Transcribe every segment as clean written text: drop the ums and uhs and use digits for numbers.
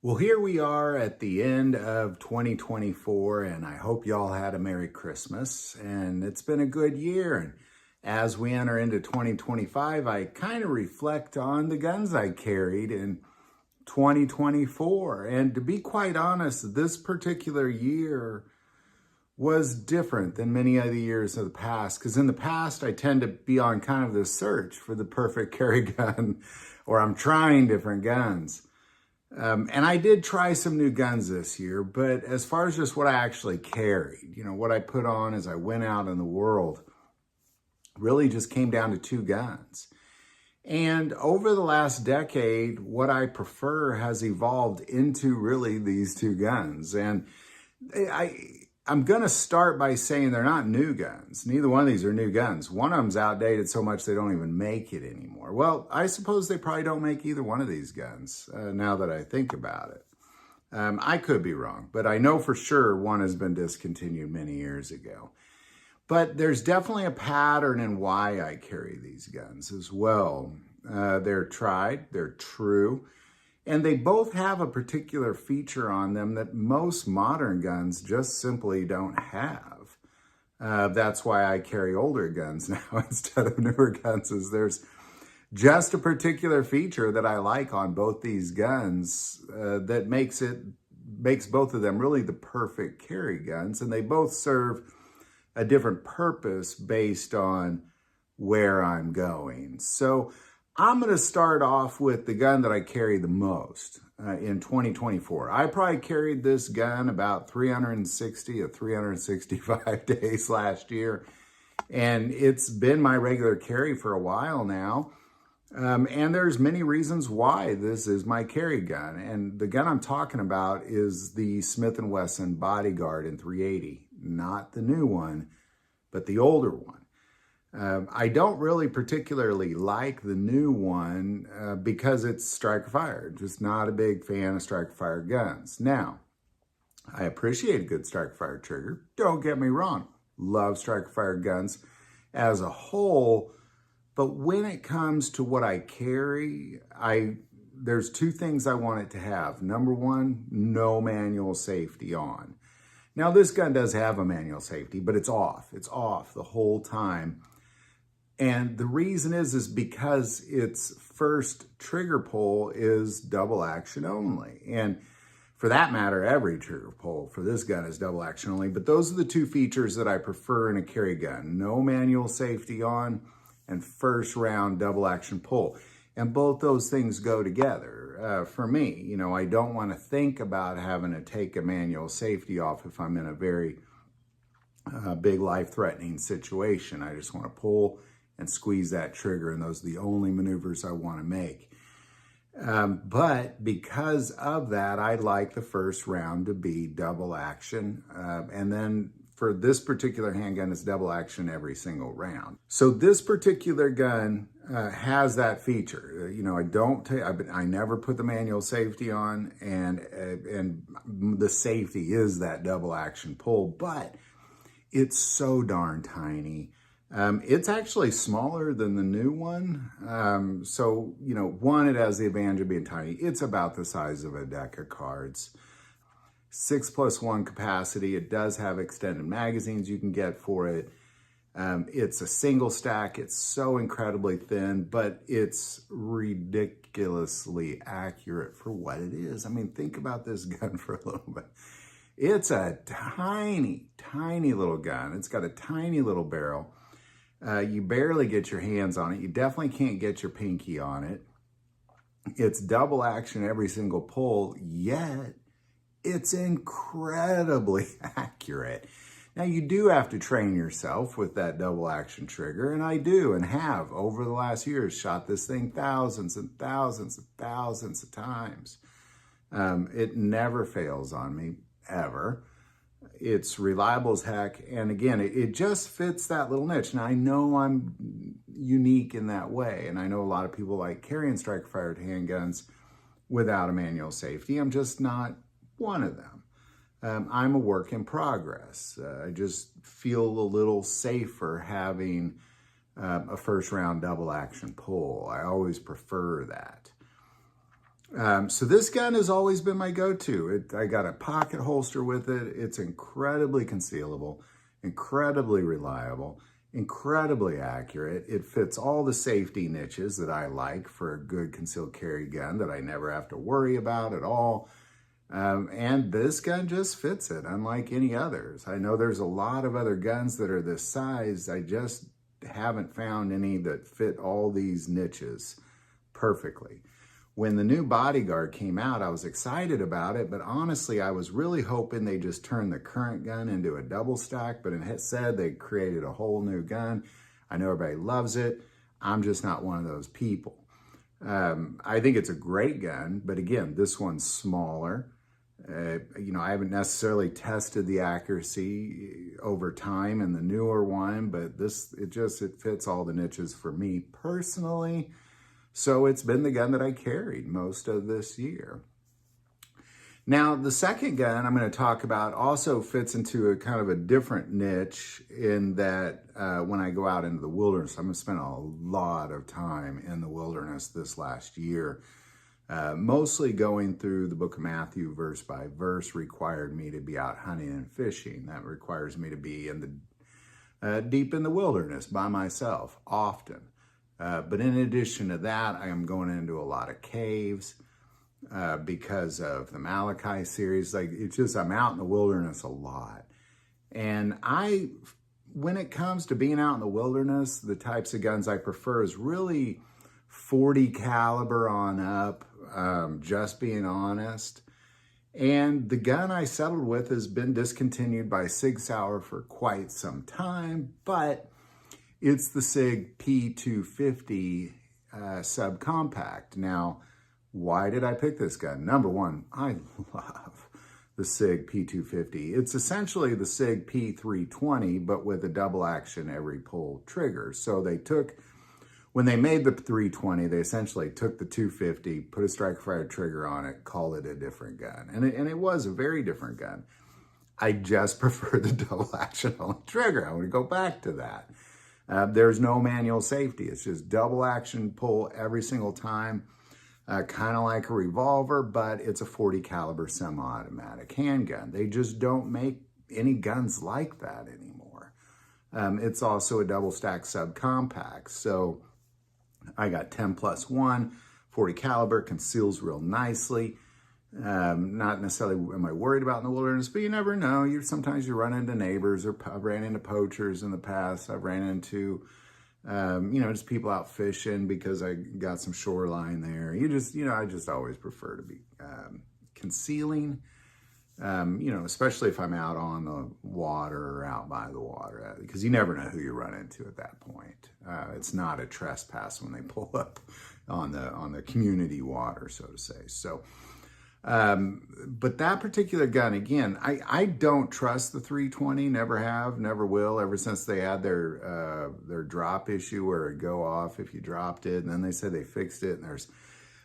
Well, here we are at the end of 2024, and I hope y'all had a Merry Christmas, and it's been a good year. And as we enter into 2025, I kind of reflect on the guns I carried in 2024. And to be quite honest, this particular year was different than many of the years of the past, because in the past, I tend to be on kind of this search for the perfect carry gun, or I'm trying different guns. And I did try some new guns this year, but as far as just what I actually carried, what I put on as I went out in the world, really just came down to two guns. And over the last decade, what I prefer has evolved into really these two guns. And I'm going to start by saying they're not new guns. Neither one of these are new guns. One of them's outdated so much they don't even make it anymore. Well, I suppose they probably don't make either one of these guns now that I think about it. I could be wrong, but I know for sure one has been discontinued many years ago. But there's definitely a pattern in why I carry these guns as well. They're tried, they're true. And they both have a particular feature on them that most modern guns just simply don't have. That's why I carry older guns now instead of newer guns, is there's just a particular feature that I like on both these guns that makes both of them really the perfect carry guns. And they both serve a different purpose based on where I'm going. So I'm going to start off with the gun that I carry the most in 2024. I probably carried this gun about 360 or 365 days last year, and it's been my regular carry for a while now. And there's many reasons why this is my carry gun. And the gun I'm talking about is the Smith & Wesson Bodyguard in 380, not the new one, but the older one. I don't really particularly like the new one because it's striker fired. Just not a big fan of striker fired guns. Now, I appreciate a good striker fired trigger. Don't get me wrong. Love striker fired guns as a whole. But when it comes to what I carry, there's two things I want it to have. Number one, no manual safety on. Now, this gun does have a manual safety, but it's off. It's off the whole time. And the reason is because its first trigger pull is double action only. And for that matter, every trigger pull for this gun is double action only. But those are the two features that I prefer in a carry gun. No manual safety on and first round double action pull. And both those things go together. For me, I don't want to think about having to take a manual safety off if I'm in a very big life-threatening situation. I just want to pull and squeeze that trigger, and those are the only maneuvers I want to make. But because of that, I'd like the first round to be double action. And then for this particular handgun, it's double action every single round. So this particular gun has that feature. I never put the manual safety on, and the safety is that double action pull, but it's so darn tiny. It's actually smaller than the new one. So, one, it has the advantage of being tiny. It's about the size of a deck of cards. 6+1 capacity. It does have extended magazines you can get for it. It's a single stack. It's so incredibly thin, but it's ridiculously accurate for what it is. I mean, think about this gun for a little bit. It's a tiny, tiny little gun. It's got a tiny little barrel. You barely get your hands on it. You definitely can't get your pinky on it. It's double action every single pull, yet it's incredibly accurate. Now, you do have to train yourself with that double action trigger, and I do and have over the last years shot this thing thousands and thousands and thousands of times. It never fails on me, ever. It's reliable as heck. And again, it just fits that little niche. Now, I know I'm unique in that way. And I know a lot of people like carrying striker fired handguns without a manual safety. I'm just not one of them. I'm a work in progress. I just feel a little safer having a first round double action pull. I always prefer that. So this gun has always been my go-to. I got a pocket holster with it. It's incredibly concealable, incredibly reliable, incredibly accurate. It fits all the safety niches that I like for a good concealed carry gun that I never have to worry about at all. And this gun just fits it, unlike any others. I know there's a lot of other guns that are this size. I just haven't found any that fit all these niches perfectly. When the new Bodyguard came out, I was excited about it, but honestly, I was really hoping they just turned the current gun into a double stack, but instead they created a whole new gun. I know everybody loves it. I'm just not one of those people. I think it's a great gun, but again, this one's smaller. I haven't necessarily tested the accuracy over time in the newer one, but it fits all the niches for me personally. So it's been the gun that I carried most of this year. Now, the second gun I'm going to talk about also fits into a kind of a different niche in that when I go out into the wilderness, I'm going to spend a lot of time in the wilderness this last year. Mostly going through the book of Matthew verse by verse required me to be out hunting and fishing. That requires me to be in the deep in the wilderness by myself often. But in addition to that, I am going into a lot of caves because of the Malachi series. I'm out in the wilderness a lot. And when it comes to being out in the wilderness, the types of guns I prefer is really 40 caliber on up, just being honest. And the gun I settled with has been discontinued by Sig Sauer for quite some time, but it's the Sig P250 subcompact. Now, why did I pick this gun? Number one, I love the Sig P250. It's essentially the Sig P320, but with a double action every pull trigger. So when they made the 320, they essentially took the 250, put a striker fired trigger on it, called it a different gun. And it was a very different gun. I just prefer the double action on the trigger. I want to go back to that. There's no manual safety. It's just double action pull every single time, kind of like a revolver, but it's a 40 caliber semi-automatic handgun. They just don't make any guns like that anymore. It's also a double stack subcompact. So I got 10+1, 40 caliber, conceals real nicely. Not necessarily am I worried about in the wilderness, but you never know. Sometimes you run into neighbors, or I've ran into poachers in the past. I've ran into, just people out fishing because I got some shoreline there. I just always prefer to be concealing, especially if I'm out on the water or out by the water, because you never know who you run into at that point. It's not a trespass when they pull up on the community water, so to say. So. But that particular gun, again, I don't trust the 320, never have, never will, ever since they had their drop issue where it'd go off if you dropped it. And then they said they fixed it.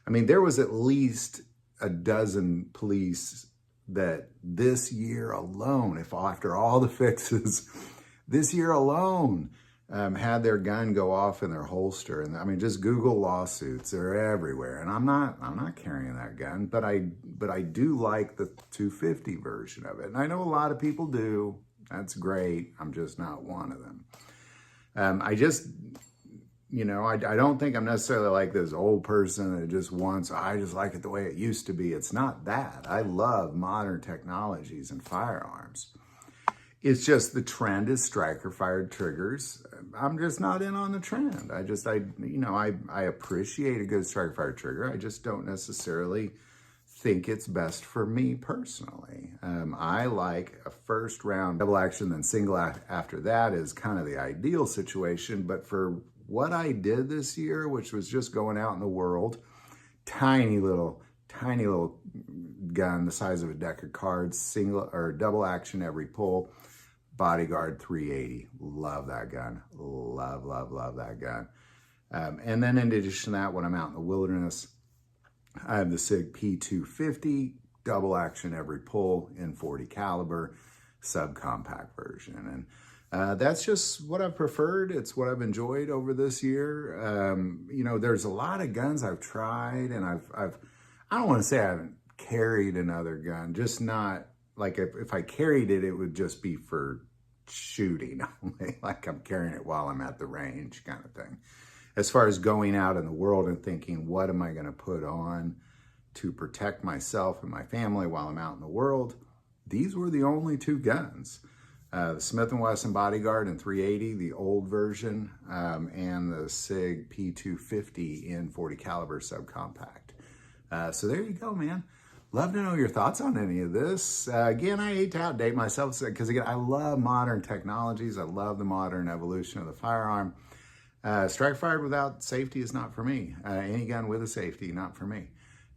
And there was at least a dozen police that this year alone, after all the fixes, this year alone, had their gun go off in their holster. And just Google lawsuits. They're everywhere. And I'm not carrying that gun, but I do like the 250 version of it. And I know a lot of people do. That's great. I'm just not one of them. I don't think I'm necessarily like this old person that just wants, I just like it the way it used to be. It's not that. I love modern technologies and firearms. It's just the trend is striker fired triggers. I'm just not in on the trend. I appreciate a good striker fired trigger. I just don't necessarily think it's best for me personally. I like a first round double action, then single after that is kind of the ideal situation. But for what I did this year, which was just going out in the world, tiny little gun the size of a deck of cards, single or double action every pull, Bodyguard 380. Love that gun. Love that gun. And then in addition to that, when I'm out in the wilderness, I have the Sig P250, double action every pull in 40 caliber, subcompact version. And that's just what I've preferred. It's what I've enjoyed over this year. There's a lot of guns I've tried, and I don't want to say I haven't carried another gun, just not like if I carried it, it would just be for shooting only, like I'm carrying it while I'm at the range kind of thing. As far as going out in the world and thinking, what am I going to put on to protect myself and my family while I'm out in the world? These were the only two guns. The Smith & Wesson Bodyguard in .380, the old version, and the Sig P250 in .40 caliber subcompact. So there you go, man. Love to know your thoughts on any of this. Again, I hate to outdate myself because, again, I love modern technologies. I love the modern evolution of the firearm. Strike fired without safety is not for me. Any gun with a safety, not for me.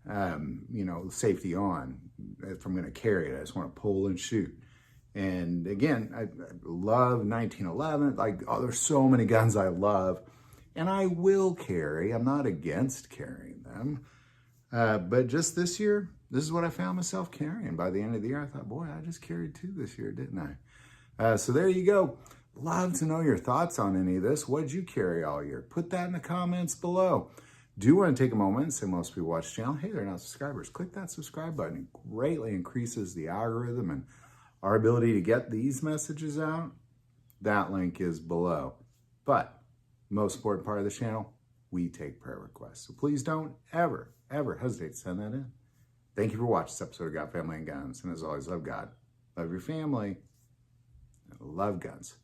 You know, safety on. If I'm going to carry it, I just want to pull and shoot. And again, I love 1911. Like, oh, there's so many guns I love, and I will carry. I'm not against carrying them. But just this year, this is what I found myself carrying. By the end of the year, I thought, boy, I just carried two this year, didn't I? So there you go. Love to know your thoughts on any of this. What did you carry all year? Put that in the comments below. Do want to take a moment and say most people watch the channel, hey, they're not subscribers. Click that subscribe button. It greatly increases the algorithm and our ability to get these messages out. That link is below. But most important part of the channel, we take prayer requests. So please don't ever hesitate to send that in. Thank you for watching this episode of God, Family, and Guns. And as always, love God, love your family, and love guns.